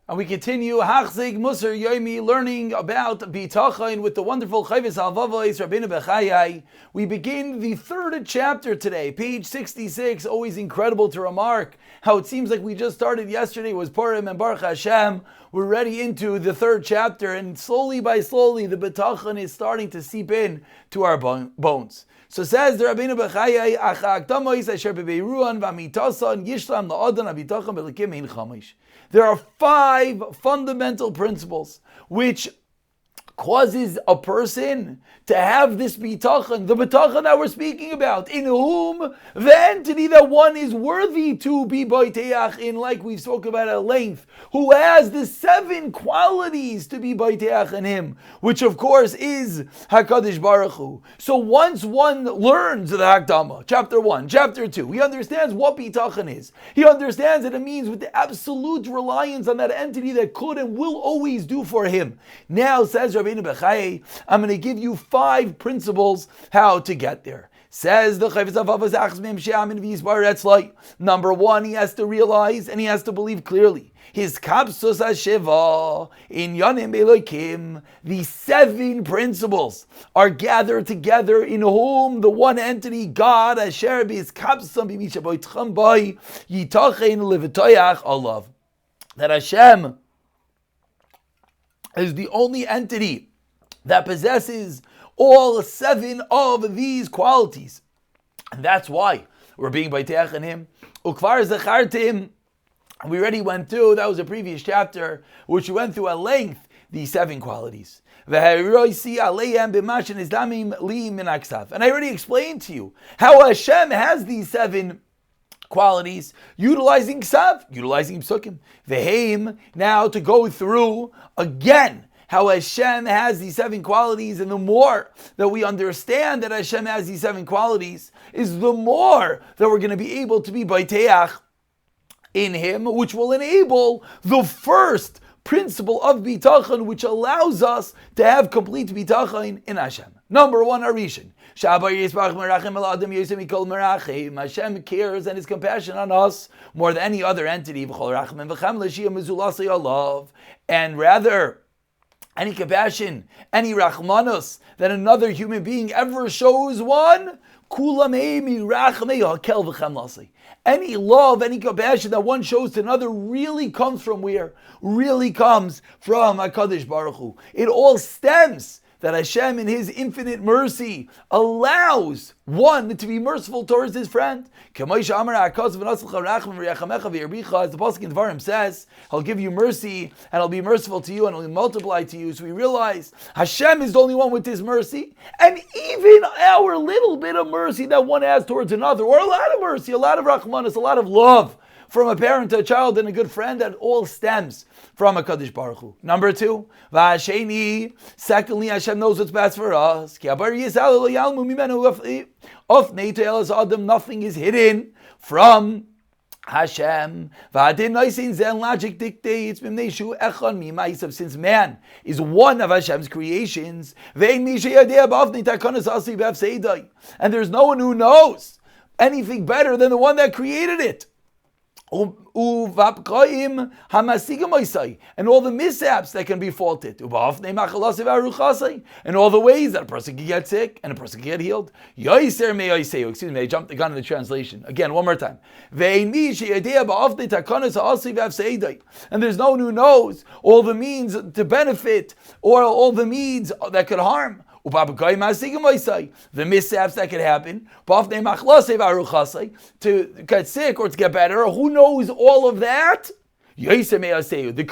And we continue Hachzig Musar Yomi, learning about Bitachon with the wonderful Chovos Halevavos Rabbeinu Bechayai. We begin the third chapter today, page 66. Always incredible to remark how it seems like we just started yesterday. It was Purim and Baruch Hashem. We're already into the third chapter, and slowly by slowly the Bitachon is starting to seep in to our bones. So says the Rabbeinu Bechayai, Acha Akdamois Asher Bebeiruan V'Amitasan Yishlam La'adan Abitachon B'Lekim Ein Chamish. There are 5 fundamental principles which causes a person to have this bitachon, the bitachon that we're speaking about, in whom the entity that one is worthy to be baiteach in, like we've spoken about at length, who has the 7 qualities to be baiteach in him, which of course is HaKadosh Baruch Hu. So once one learns the Hakdama, chapter 1, chapter 2, he understands what bitachon is. He understands that it means with the absolute reliance on that entity that could and will always do for him. Now, says Rabbeinu Bechayai, I'm going to give you 5 principles how to get there. Says the Chovos Halevavos. Number 1, he has to realize and he has to believe clearly. His kapsus hasheva in yanim elokim. The 7 principles are gathered together in whom the one entity, God, asher b'his kapsam b'mishaboitcham by yitachen levitoyach alav. That Hashem is the only entity that possesses all 7 of these qualities. And that's why we're being baiteach in him. Ukvar zachartim. We already went through, that was a previous chapter, which we went through at length, these 7 qualities. And I already explained to you how Hashem has these 7 qualities, utilizing ksav, utilizing psukim. Veheim, now to go through again how Hashem has these 7 qualities, and the more that we understand that Hashem has these 7 qualities, is the more that we're going to be able to be baiteach in Him, which will enable the first principle of bitachon, which allows us to have complete bitachon in Hashem. Number 1, Arishan. Hashem cares and is compassionate on us more than any other entity. And rather, any compassion, any rachmanus that another human being ever shows one, any love, any compassion that one shows to another really comes from where? Really comes from HaKadosh Baruch Hu. It all stems that Hashem in His infinite mercy allows one to be merciful towards his friend. As the Pasuk in Dvarim says, He'll give you mercy and He'll be merciful to you and He'll multiply to you. So we realize Hashem is the only one with His mercy, and even our little bit of mercy that one has towards another, or a lot of mercy, a lot of rachmanis, a lot of love from a parent to a child and a good friend, that all stems from HaKadosh Baruch Hu. Number 2, V'asheni, secondly, Hashem knows what's best for us. Nothing is hidden from Hashem. Logic dictates, since man is one of Hashem's creations, and there's no one who knows anything better than the one that created it. And all the mishaps that can be faulted, and all the ways that a person can get sick and a person can get healed. Excuse me, I jumped the gun in the translation. Again, one more time. And there's no one who knows all the means to benefit or all the means that could harm. The mishaps that could happen, to get sick or to get better, who knows all of that? The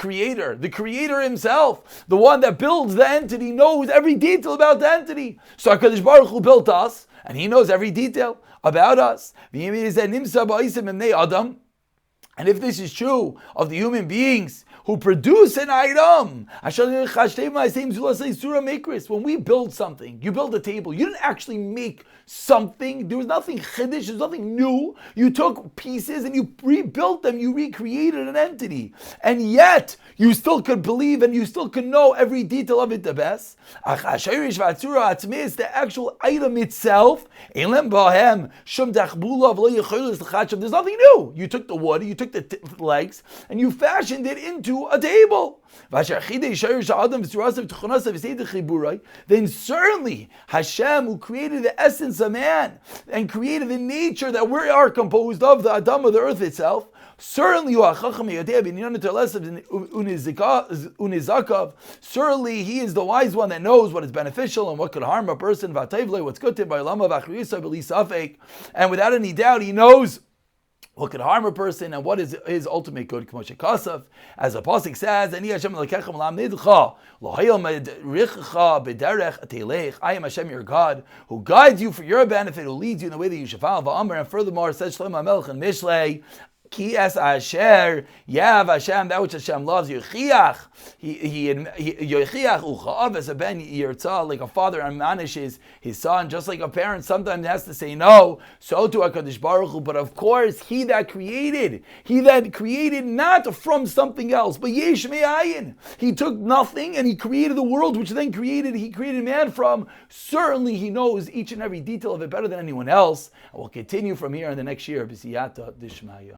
Creator Himself, the one that builds the entity, knows every detail about the entity. So HaKadosh Baruch Hu built us, and He knows every detail about us. And if this is true of the human beings who produce an item, when we build something, you build a table, you didn't actually make something, there was nothing chiddush, there's nothing new. You took pieces and you rebuilt them, you recreated an entity, and yet you still could believe and you still could know every detail of it the best. The actual item itself, there's nothing new. You took the wood, you took took the legs and you fashioned it into a table. Then certainly Hashem, who created the essence of man and created the nature that we are composed of, the Adam of the earth itself, certainly he is the wise one that knows what is beneficial and what could harm a person, what's good to and without any doubt he knows what could harm a person and what is his ultimate good. As the pasuk says, I am Hashem your God, who guides you for your benefit, who leads you in the way that you should follow. And furthermore, says Shlomo HaMelech in Mishlei, Ki es asher yav Hashem, that which Hashem loves, Yochiach, Yochiach uchav as a ben yirtzah, like a father admonishes his son, just like a parent sometimes has to say no, so to HaKadosh Baruch Hu. But of course, he that created not from something else, but yesh me'ayin. He took nothing and he created the world, which then he created man from. Certainly he knows each and every detail of it better than anyone else. And we'll continue from here in the next year. B'siyata Dishmaya.